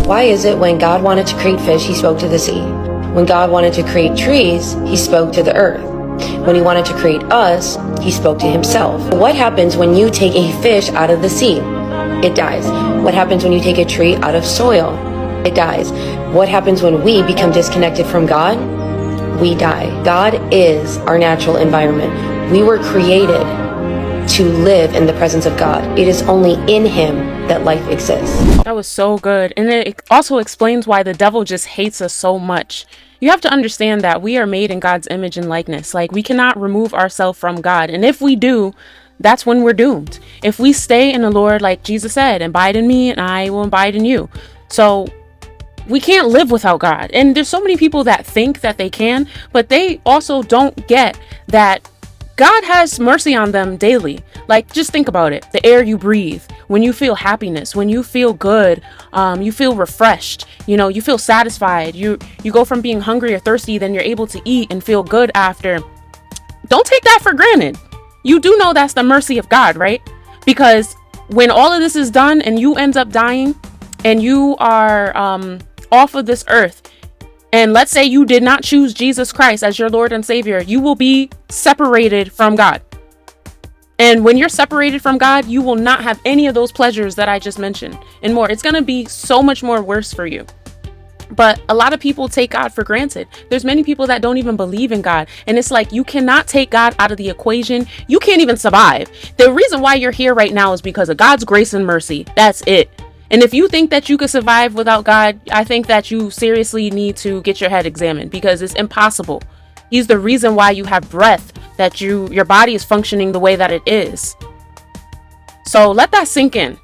Why is it when God wanted to create fish, he spoke to the sea? When God wanted to create trees, he spoke to the earth. When he wanted to create us, he spoke to himself. What happens when you take a fish out of the sea? It dies. What happens when you take a tree out of soil? It dies. What happens when we become disconnected from God? We die. God is our natural environment. We were created to live in the presence of God. It is only in him that life exists. That was so good. And it also explains why the devil just hates us so much. You have to understand that we are made in God's image and likeness. Like, we cannot remove ourselves from God. And if we do, that's when we're doomed. If we stay in the Lord, like Jesus said, abide in me and I will abide in you. So we can't live without God. And there's so many people that think that they can, but they also don't get that God has mercy on them daily. Like, just think about it. The air you breathe, when you feel happiness, when you feel good, you feel refreshed, you feel satisfied. You go from being hungry or thirsty, then you're able to eat and feel good after. Don't take that for granted. You do know that's the mercy of God, right? Because when all of this is done and you end up dying and you are off of this earth, and let's say you did not choose Jesus Christ as your Lord and Savior, you will be separated from God. And when you're separated from God, you will not have any of those pleasures that I just mentioned and more. It's going to be so much more worse for you. But a lot of people take God for granted. There's many people that don't even believe in God. And it's like, you cannot take God out of the equation. You can't even survive. The reason why you're here right now is because of God's grace and mercy. That's it. And if you think that you could survive without God, I think that you seriously need to get your head examined, because it's impossible. He's the reason why you have breath, that your body is functioning the way that it is. So let that sink in.